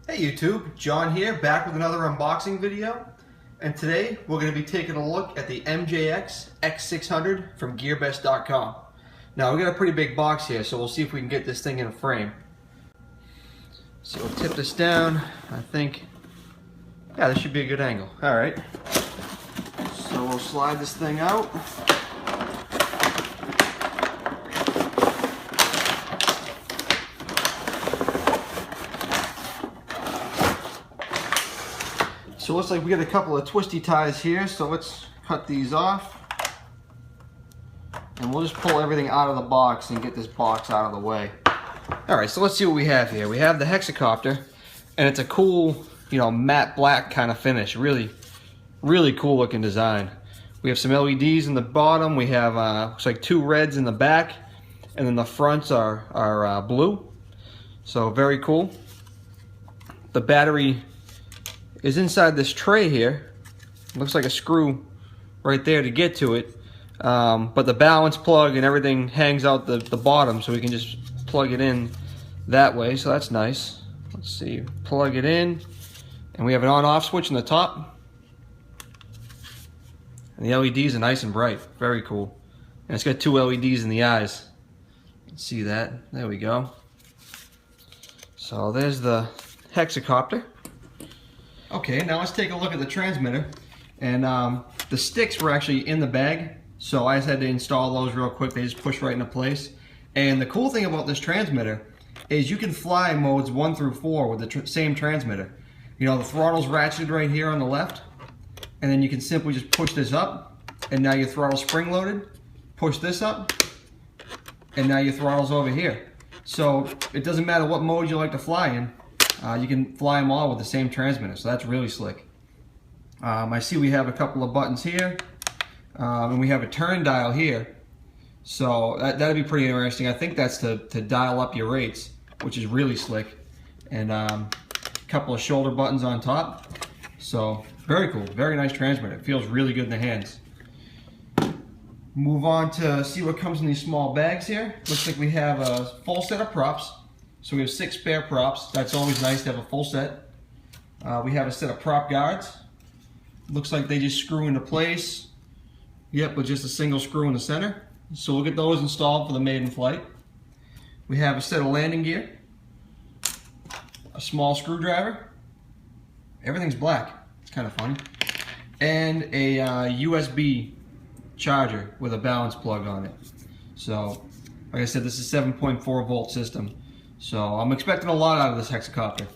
Hey YouTube, John here, back with another unboxing video. And today we're going to be taking a look at the MJX X600 from GearBest.com. Now we got a pretty big box here, so we'll see if we can get this thing in a frame. So we'll tip this down. I think, yeah, this should be a good angle. Alright, so we'll slide this thing out. So it looks like we got a couple of twisty ties here, so let's cut these off. And we'll just pull everything out of the box and get this box out of the way. Alright, so let's see what we have here. We have the Hexacopter, and it's a cool, matte black kind of finish. Really cool looking design. We have some LEDs in the bottom. We have, looks like two reds in the back, and then the fronts are blue. So very cool. The battery is inside this tray here. Looks like a screw right there to get to it, but the balance plug and everything hangs out the bottom, so we can just plug it in that way, so that's nice. Let's see, plug it in, and we have an on-off switch in the top, and the LEDs are nice and bright, very cool. And it's got two LEDs in the eyes. You can see that, there we go. So there's the Hexacopter. Okay, now let's take a look at the transmitter. And the sticks were actually in the bag, so I just had to install those real quick. They just push right into place. And the cool thing about this transmitter is you can fly modes 1 through 4 with the same transmitter. The throttle's ratcheted right here on the left, and then you can simply just push this up, and now your throttle's spring-loaded. Push this up, and now your throttle's over here. So it doesn't matter what mode you like to fly in. You can fly them all with the same transmitter, so that's really slick. I see we have a couple of buttons here, and we have a turn dial here, so that'd be pretty interesting. I think that's to dial up your rates, which is really slick, and a couple of shoulder buttons on top, so very cool, very nice transmitter. It feels really good in the hands. Move on to see what comes in these small bags here. Looks like we have a full set of props. So we have 6 spare props. That's always nice to have a full set. We have a set of prop guards. Looks like they just screw into place. Yep, with just a single screw in the center. So we'll get those installed for the maiden flight. We have a set of landing gear, a small screwdriver. Everything's black. It's kind of funny. And a USB charger with a balance plug on it. So, like I said, this is a 7.4 volt system. So I'm expecting a lot out of this Hexacopter.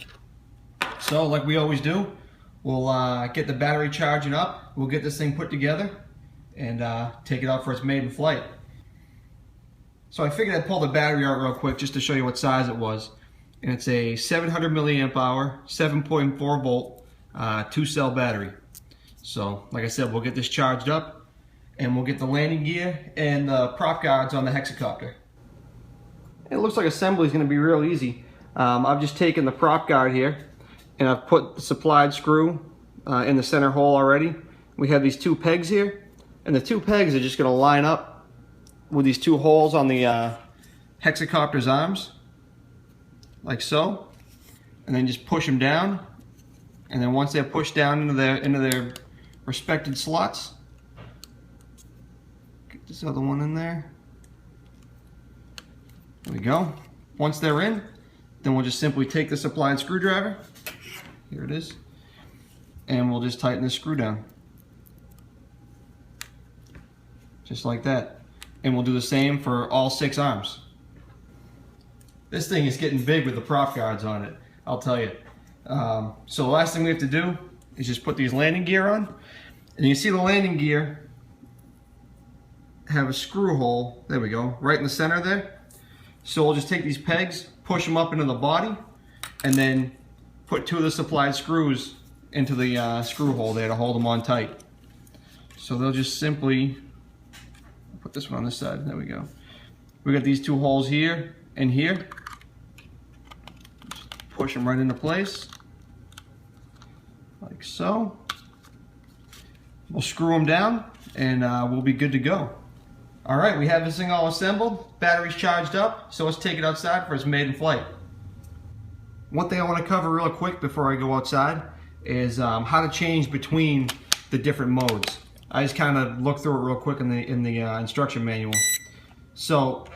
So like we always do, we'll get the battery charging up, we'll get this thing put together, and take it out for its maiden flight. So I figured I'd pull the battery out real quick just to show you what size it was. And it's a 700 milliamp hour, 7.4 volt, 2-cell battery. So like I said, we'll get this charged up, and we'll get the landing gear and the prop guards on the Hexacopter. It looks like assembly is going to be real easy. I've just taken the prop guard here, and I've put the supplied screw in the center hole already. We have these 2 pegs here, and the 2 pegs are just going to line up with these 2 holes on the Hexacopter's arms, like so, and then just push them down. And then once they're pushed down into their respected slots, get this other one in there. There we go. Once they're in, then we'll just simply take the supplied screwdriver, here it is, and we'll just tighten the screw down. Just like that. And we'll do the same for all 6 arms. This thing is getting big with the prop guards on it, I'll tell you. So the last thing we have to do is just put these landing gear on. And you see the landing gear have a screw hole, there we go, right in the center there. So we'll just take these pegs, push them up into the body, and then put 2 of the supplied screws into the screw hole there to hold them on tight. So they'll just simply put this one on this side. There we go. We got these 2 holes here and here. Just push them right into place, like so. We'll screw them down, and we'll be good to go. Alright, we have this thing all assembled, battery's charged up, so let's take it outside for its maiden flight. One thing I want to cover real quick before I go outside is how to change between the different modes. I just kind of looked through it real quick in the instruction manual. So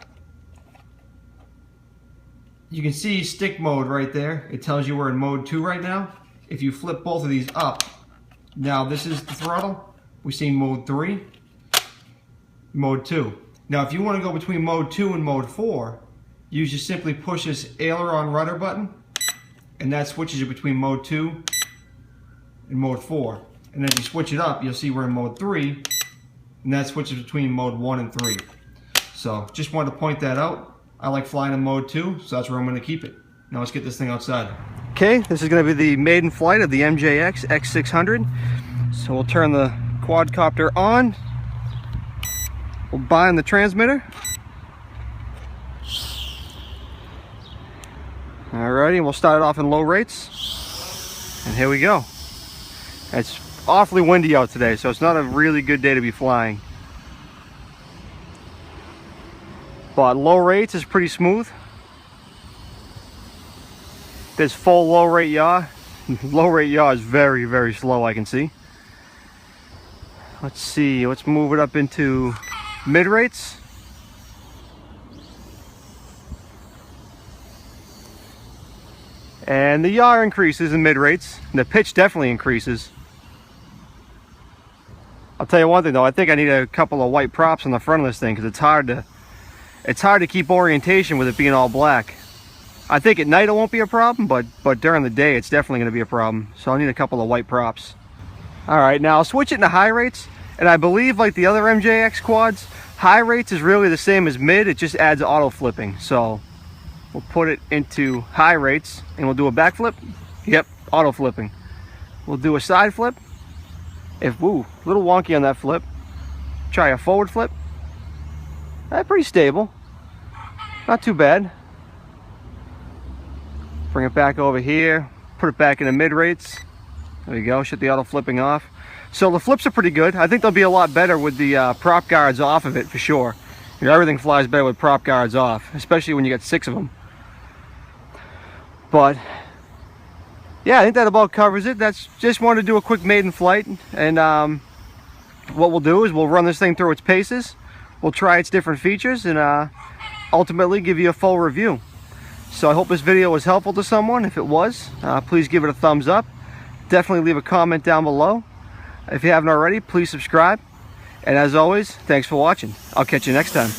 you can see stick mode right there. It tells you we're in mode 2 right now. If you flip both of these up, now this is the throttle. We see mode 3, mode 2. Now if you want to go between mode 2 and mode 4, you just simply push this aileron rudder button, and that switches you between mode 2 and mode 4. And as you switch it up, you'll see we're in mode 3, and that switches between mode 1 and 3. So just wanted to point that out. I like flying in mode 2, so that's where I'm going to keep it. Now let's get this thing outside. Okay, this is going to be the maiden flight of the MJX X600. So we'll turn the quadcopter on. We'll bind the transmitter. Alrighty, we'll start it off in low rates. And here we go. It's awfully windy out today, so it's not a really good day to be flying. But low rates is pretty smooth. There's full low rate yaw. Low rate yaw is very, very slow, I can see. Let's see, let's move it up into mid rates. And the yaw increases in mid rates. The pitch definitely increases. I'll tell you one thing though, I think I need a couple of white props on the front of this thing because it's hard to keep orientation with it being all black. I think at night it won't be a problem, but during the day it's definitely going to be a problem. So I'll need a couple of white props. Alright, now I'll switch it into high rates, and I believe like the other MJX quads, high rates is really the same as mid, it just adds auto flipping. So we'll put it into high rates and we'll do a backflip. Yep, auto flipping. We'll do a side flip. Ooh, a little wonky on that flip. Try a forward flip. Pretty stable. Not too bad. Bring it back over here. Put it back into mid rates. There you go, shut the auto flipping off. So the flips are pretty good. I think they'll be a lot better with the prop guards off of it for sure. You know, everything flies better with prop guards off, especially when you get 6 of them. But yeah, I think that about covers it. That's just wanted to do a quick maiden flight, and what we'll do is we'll run this thing through its paces. We'll try its different features and ultimately give you a full review. So I hope this video was helpful to someone. If it was, please give it a thumbs up. Definitely leave a comment down below. If you haven't already, please subscribe. And as always, thanks for watching. I'll catch you next time.